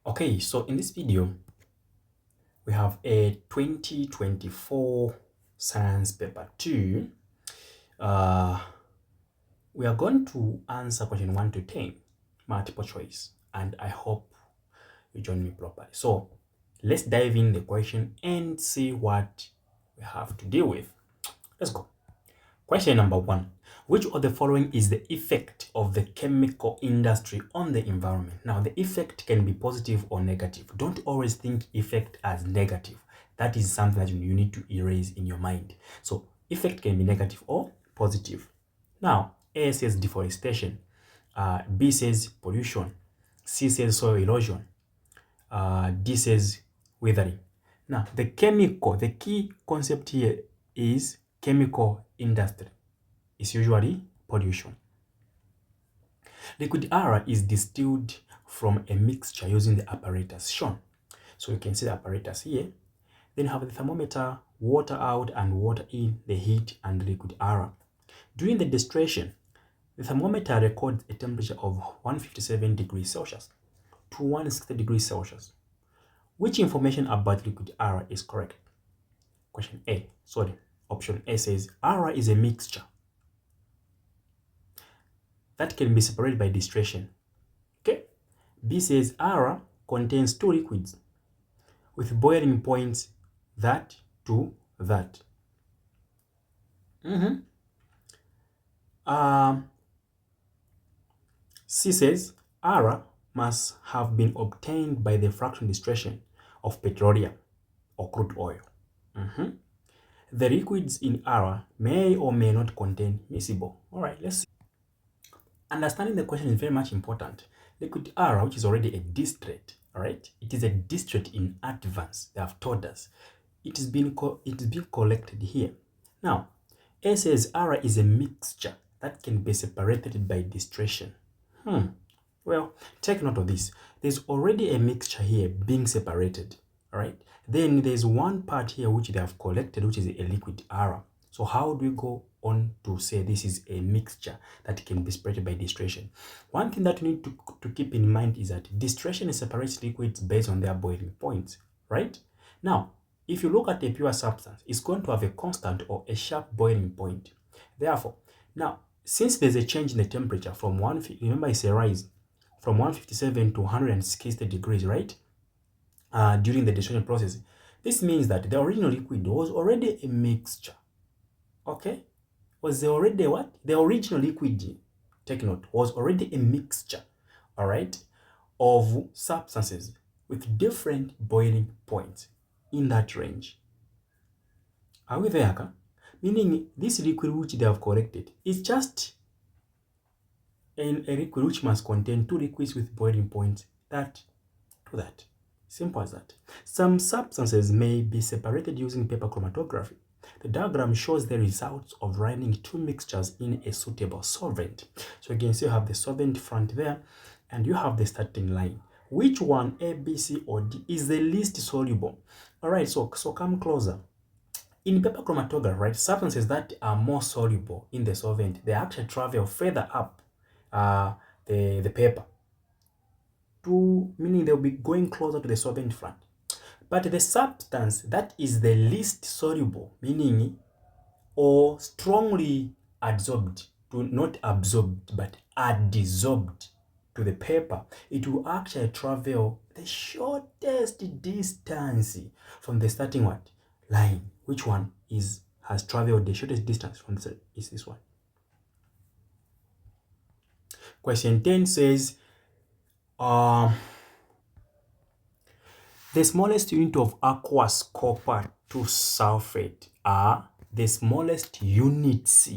Okay, so in this video, we have a 2024 Science Paper 2. We are going to answer question 1 to 10, multiple choice, and I hope you join me properly. So let's dive in the question and see what we have to deal with. Let's go. Question number 1. Which of the following is the effect of the chemical industry on the environment? Now, the effect can be positive or negative. Don't always think effect as negative. That is something that you need to erase in your mind. So, effect can be negative or positive. Now, A says deforestation, B says pollution, C says soil erosion, D says weathering. Now, the key concept here is chemical industry. Is usually pollution. Liquid air is distilled from a mixture using the apparatus shown. So you can see the apparatus here. Then you have the thermometer, water out and water in, the heat and liquid air. During the distillation, the thermometer records a temperature of 157 degrees Celsius to 160 degrees Celsius. Which information about liquid air is correct? Option A says air is a mixture that can be separated by distillation. Okay. B says air contains two liquids with boiling points that to that. C says air must have been obtained by the fractional distillation of petroleum or crude oil. The liquids in air may or may not contain miscible. All right, let's see. Understanding the question is very much important. Liquid air, which is already a distillate, all right? It is a distillate in advance. They have told us. It is being collected here. Now, A says air is a mixture that can be separated by distillation. Well, take note of this. There's already a mixture here being separated, all right? Then there's one part here which they have collected, which is a liquid air. So how do we go on to say this is a mixture that can be separated by distillation? One thing that you need to keep in mind is that distillation separates liquids based on their boiling points, right? Now, if you look at a pure substance, it's going to have a constant or a sharp boiling point. Therefore, now, since there's a change in the temperature from remember it's a rise from 157 to 160 degrees, right? During the distillation process, this means that the original liquid was already a mixture. Okay, was there already what? The original liquid, take note, was already a mixture, all right, of substances with different boiling points in that range. Are we there? Okay? Meaning this liquid which they have collected is just a liquid which must contain two liquids with boiling points that to that. Simple as that. Some substances may be separated using paper chromatography. The diagram shows the results of running two mixtures in a suitable solvent. So again, so you have the solvent front there, and you have the starting line. Which one, A, B, C, or D, is the least soluble? All right, so come closer. In paper chromatography, right, substances that are more soluble in the solvent, they actually travel further up the paper, meaning they'll be going closer to the solvent front. But the substance that is the least soluble, meaning or strongly adsorbed, not absorbed, but adsorbed to the paper, it will actually travel the shortest distance from the starting line. Which one has traveled the shortest distance from is this one? Question 10 says, the smallest unit of aqueous copper to sulfate are the smallest units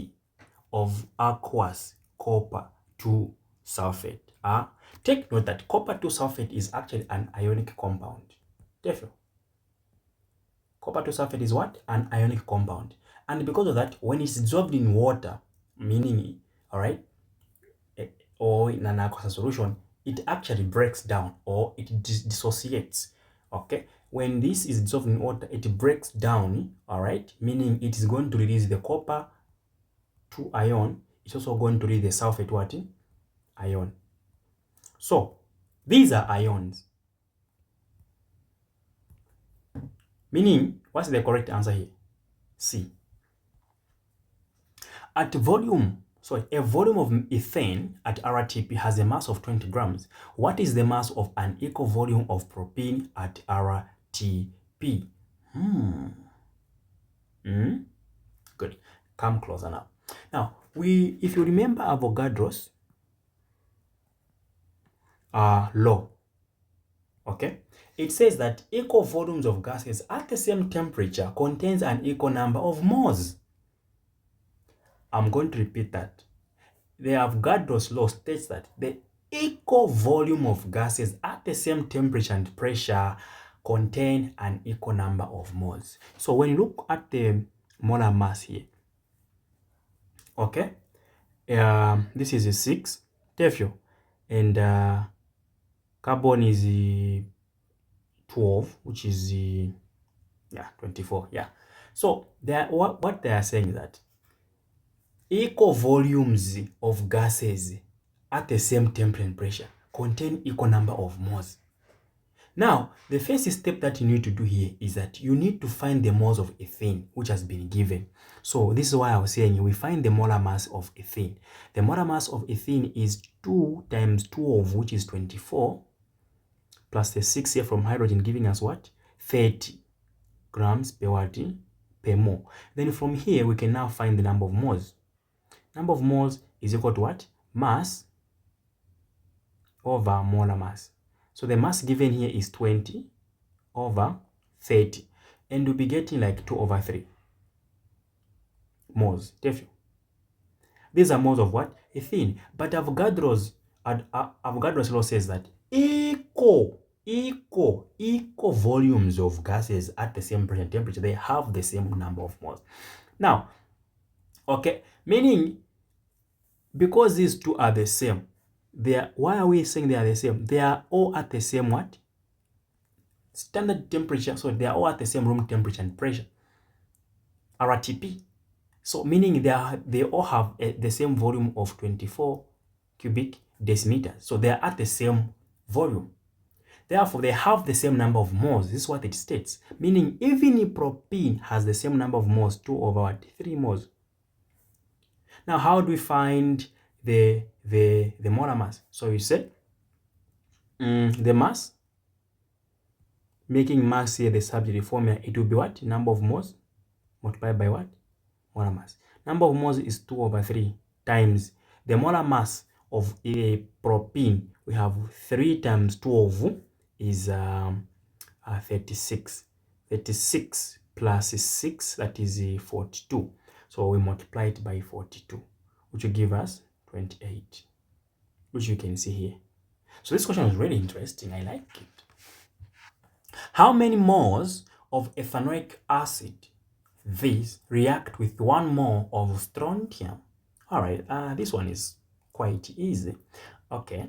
of aqueous copper to sulfate are. Take note that copper to sulfate is actually an ionic compound. Therefore, copper to sulfate is what? An ionic compound. And because of that, when it's dissolved in water, meaning, all right, or in an aqueous solution, it actually breaks down or it dissociates. Okay, when this is dissolved in water, it breaks down, all right, meaning it is going to release the copper to ion. It's also going to release the sulfate ion. So these are ions. Meaning, what's the correct answer here? C. At volume, a volume of ethane at RTP has a mass of 20 grams. What is the mass of an equal volume of propene at RTP? Good. Come closer now. Now, if you remember Avogadro's law, okay, it says that equal volumes of gases at the same temperature contains an equal number of moles. I'm going to repeat that. The Avogadro's law states that the equal volume of gases at the same temperature and pressure contain an equal number of moles. So when you look at the molar mass here, okay, this is a 6 tefio, and carbon is 12, which is 24. Yeah. So what they are saying is that equal volumes of gases at the same temperature and pressure contain equal number of moles. Now, the first step that you need to do here is that you need to find the moles of ethane, which has been given. So this is why I was saying we find the molar mass of ethane. The molar mass of ethane is 2 times 12, which is 24, plus the 6 here from hydrogen, giving us what? 30 grams per what? Per mole. Then from here, we can now find the number of moles. Number of moles is equal to what? Mass over molar mass. So the mass given here is 20 over 30. And we'll be getting like 2 over 3 moles. These are moles of what? Ethene. But Avogadro's law says that equal volumes of gases at the same pressure and temperature, they have the same number of moles. Now, okay, meaning because these two are the same, why are we saying they are the same? They are all at the same what? Standard temperature. So they are all at the same room temperature and pressure, RTP. So meaning they all have the same volume of 24 cubic decimeters. So they are at the same volume. Therefore, they have the same number of moles. This is what it states. Meaning even if propene has the same number of moles, 2 over what? 3 moles. Now, how do we find the molar mass? So you say the mass, making mass here the subject formula, it will be what? Number of moles multiplied by what? Molar mass. Number of moles is 2 over 3 times the molar mass of a propene. We have 3 times 12 is 36. 36 plus 6, that is 42. So we multiply it by 42, which will give us 28, which you can see here. So this question is really interesting. I like it. How many moles of ethanoic acid these react with 1 mole of strontium? All right, this one is quite easy. Okay.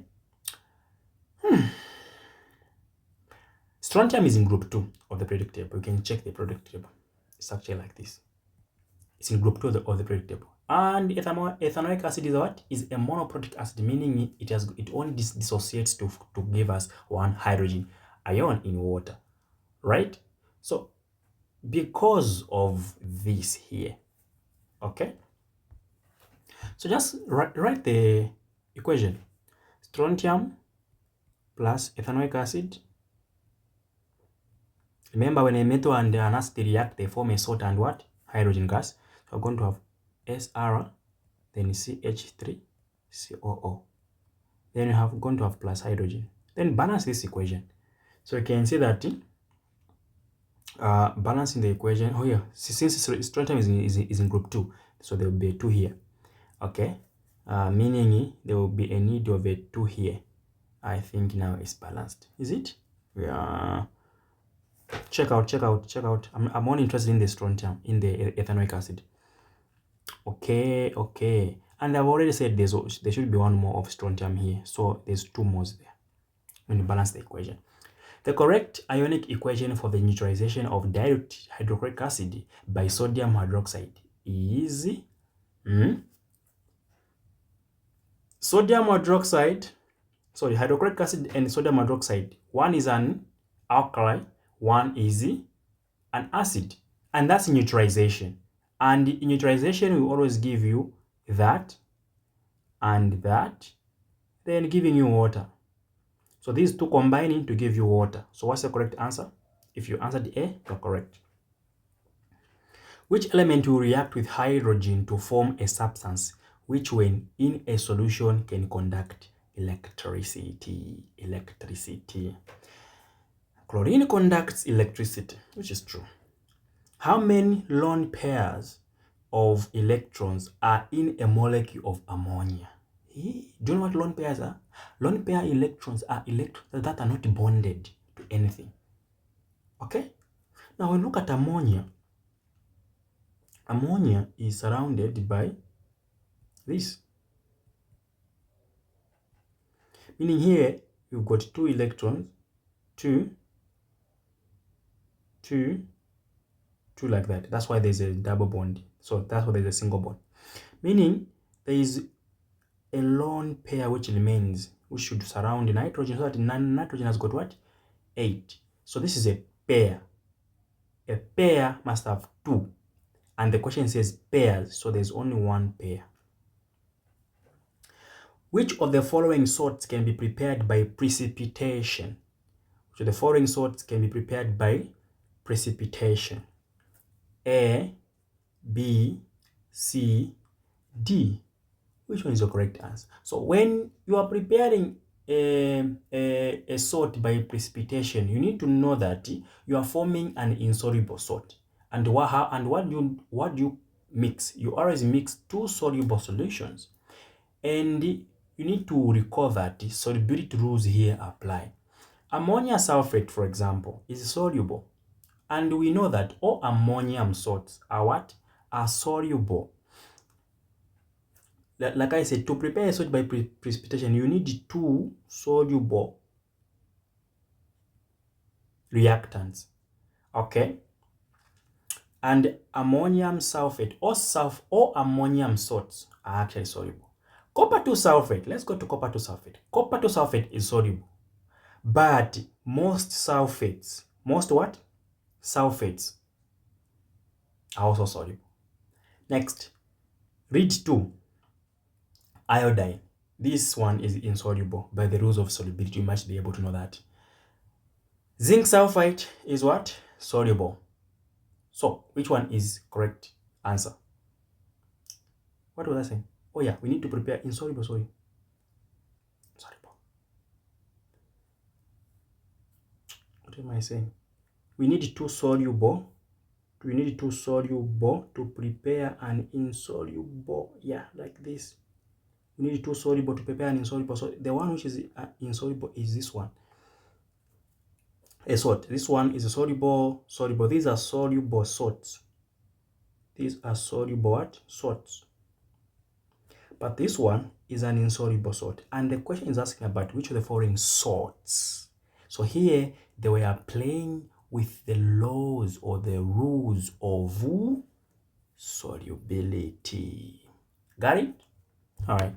Strontium is in group 2 of the periodic table. You can check the periodic table. It's actually like this. It's in group 2 of the periodic table. And ethanoic acid is what? Is a monoprotic acid, meaning it only dissociates to give us 1 hydrogen ion in water, right? So because of this here, okay? So just write the equation. Strontium plus ethanoic acid. Remember, when a metal and an acid react, they form a salt and what? Hydrogen gas. So we're going to have SR, then CH3, COO. Then you have going to have plus hydrogen. Then balance this equation. So you can see that balancing the equation. Oh yeah, since strontium is in group 2, so there will be a 2 here. Okay, meaning there will be a need of a 2 here. I think now it's balanced. Is it? Yeah. Check out. I'm only interested in the strontium, in the ethanoic acid. Okay. And I've already said there should be 1 more of strontium here. So there's 2 moles there when you balance the equation. The correct ionic equation for the neutralization of dilute hydrochloric acid by sodium hydroxide is hydrochloric acid and sodium hydroxide. One is an alkali, one is an acid, and that's neutralization. And in neutralization, we always give you that and that, then giving you water. So these two combining to give you water. So what's the correct answer? If you answered A, you're correct. Which element will react with hydrogen to form a substance which, when in a solution, can conduct electricity? Electricity. Chlorine conducts electricity, which is true. How many lone pairs of electrons are in a molecule of ammonia? Do you know what lone pairs are? Lone pair electrons are electrons that are not bonded to anything. Okay? Now, when we look at ammonia, ammonia is surrounded by this. Meaning here, you've got 2 electrons, 2, 2, 2 like that. That's why there's a double bond. So that's why there's a single bond. Meaning there is a lone pair which remains, which should surround nitrogen, so that nitrogen has got what? 8. So this is a pair. A pair must have 2. And the question says pairs, so there's only 1 pair. Which of the following salts can be prepared by precipitation? Which of the following salts can be prepared by precipitation? A, B, C, D. Which one is the correct answer? So when you are preparing a salt by precipitation, you need to know that you are forming an insoluble salt. And what do you mix? You always mix 2 soluble solutions. And you need to recall that solubility rules here apply. Ammonia sulfate, for example, is soluble. And we know that all ammonium salts are what? Are soluble. Like I said, to prepare a salt by precipitation, you need 2 soluble reactants. Okay? And ammonium sulfate or ammonium salts are actually soluble. Copper 2 sulfate. Let's go to copper 2 sulfate. Copper 2 sulfate is soluble. But most sulfates, most what? Sulfates are also soluble. Next, read 2. Iodine. This one is insoluble. By the rules of solubility, you must be able to know that. Zinc sulfide is what? Soluble. So, which one is correct answer? What was I saying? Oh yeah, we need to prepare insoluble soluble. What am I saying? We need 2 soluble. We need 2 soluble to prepare an insoluble. Yeah, like this. We need 2 soluble to prepare an insoluble. So the one which is insoluble is this one. A salt. This one is a soluble. These are soluble salts. These are soluble what? Salts. But this one is an insoluble salt. And the question is asking about which of the following salts. So here they were playing with the laws or the rules of solubility. Got it? All right.